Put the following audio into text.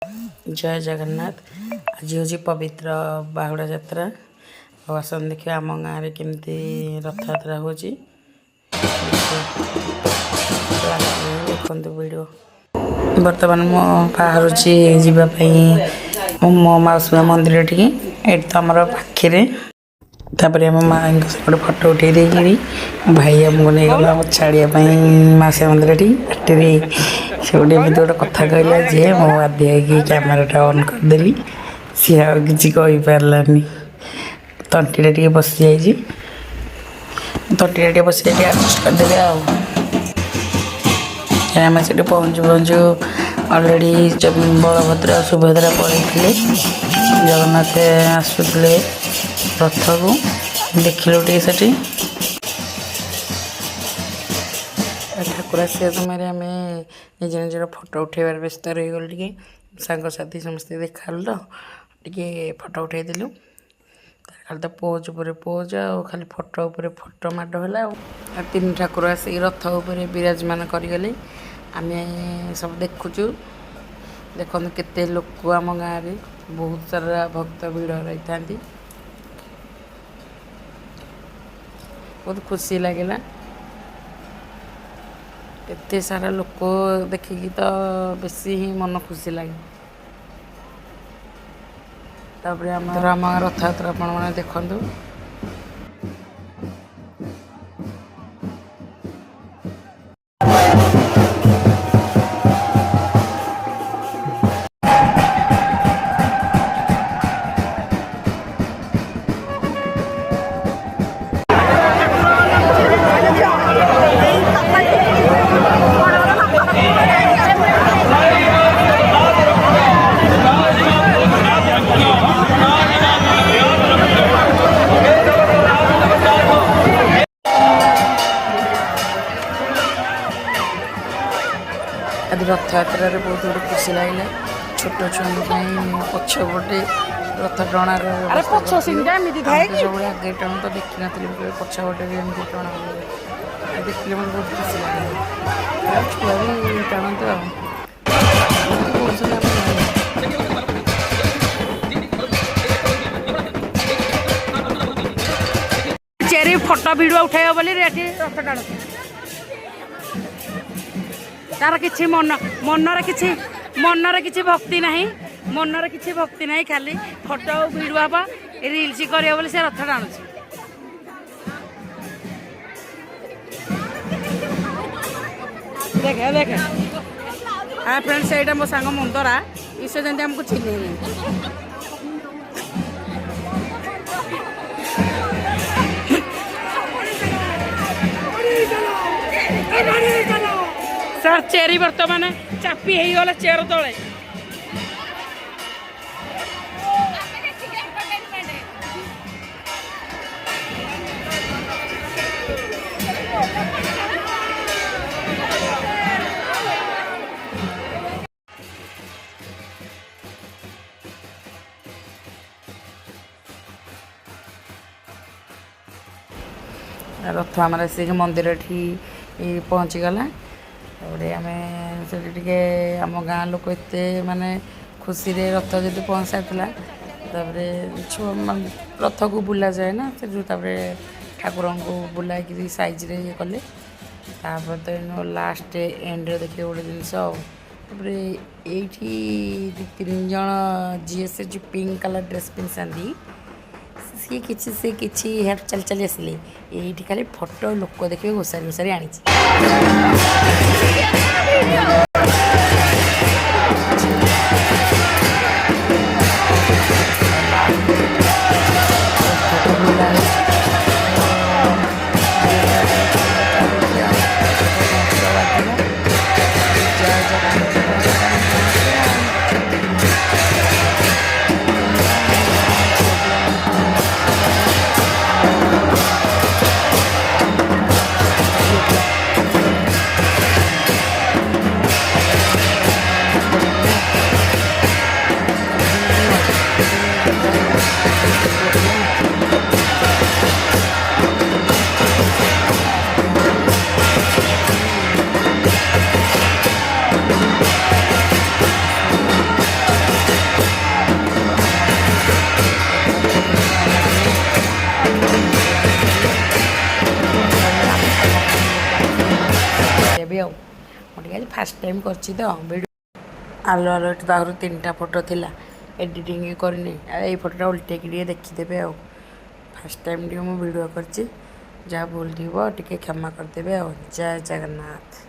जय जगन्नाथ। आज हूँ पवित्र बाहुड़ा यात्रा और आसन देखिए आम गाँव में केमती रथ यात्रा हो देखते वीडियो। बर्तमान मो बाहर जावाई मो मौसुमा मंदिर टी तो आम पाखे तापर आम माँ गोटे फटो उठे भाई आमको नहीं गला छाड़ापी मौसुमा मंदिर टी बाटे से गोटे गोटे कथा कहला जे मो बाध्य कि कैमेराटा ऑन करदेली सी आ कि पारानी तंटीटा टे बसी जाइए तंटीटा टे बसी जाए आडजस्ट करदे आम से पहुँचु पहुँचु अलरेडी बलभद्र सुभद्रा पड़े जगन्नाथ आसुले रथ को देखिलु टे से ठाकुर आसा समय आम निज निजर फोटो उठेबार व्यस्त रहीगल टे सांगसाथी समस्ते देखालु तो टे फोटो उठेदेलु खाली तो पोज उपर पोज आ खाली फोटो उपर फोटो माड है तीन ठाकुर आसिक रथ उपर विराजमान करगले आम सब देखुचु देखो केते लोक आम गाँव में बहुत सारा भक्त भिड़ रही था बहुत खुशी लगे एते सारा लोक देखिकी तो बेसी ही मन खुशी लगे तापर आम रथ यात्रा आपण मैंने देखु आज रथ यात्रा बहुत गुड खुशी लगे छोट छुआ पछपटे रथ टणार सब आगे टणु तो देखी नी पछपटे भी एमती टणा देखिले मैं बहुत खुशी लगे छुआ भी टाणते चेरी फोटो भिडियो उठाइब बोली रथ टाणु तार किसी मनर किसी भक्ति नहीं मनर किसी भक्ति नहीं खाली फोटो भिडियो हवा रिल्स कर बोले से रथ टाणु देखे देखे हाँ फ्रेंड्स ये मो सांग मुंदरा ईश्वर जमी आमको चिन्ह सर चेरी बर्तमान चापी हो गला चेयर तले रथ आम से मंदिर पहुँची गला आम से आम गाँ लोक एत माने खुशी रथ जो पहुँच सारा रथ को बुला जाए ना से जो ठाकुर को बुला साइज रे ये कले तो लास्ट एंड देखिए गोटे जिन ये तीन जन जी से जो पिंक कलर ड्रेस पिंधि सी किसी हेड चल चली आसिले ये खाली फोटो लोक देखिए घोषारी घोषारी आनी କରିବି ଆଉ ମୁଁ ଟିକେ ଆଜି ଫାଷ୍ଟ ଟାଇମ୍ କରିଛି ତ ଭିଡ଼ିଓ। ଆଲୋ ଆଲୋ ଏଠି ତ ଆହୁରି 3ଟା ଫଟୋ ଥିଲା ଏଡ଼ିଟିଂ କରିନି ଆଉ ଏଇ ଫଟୋଟା ଉଲ୍ଟେଇକି ଟିକେ ଦେଖିଦେବେ ଆଉ। ଫାଷ୍ଟ ଟାଇମ୍ ଟିକେ ମୁଁ ଭିଡ଼ିଓ କରିଛି, ଯାହା ଭୁଲ ଥିବ ଟିକେ କ୍ଷମା କରିଦେବେ ଆଉ। ଜୟ ଜଗନ୍ନାଥ।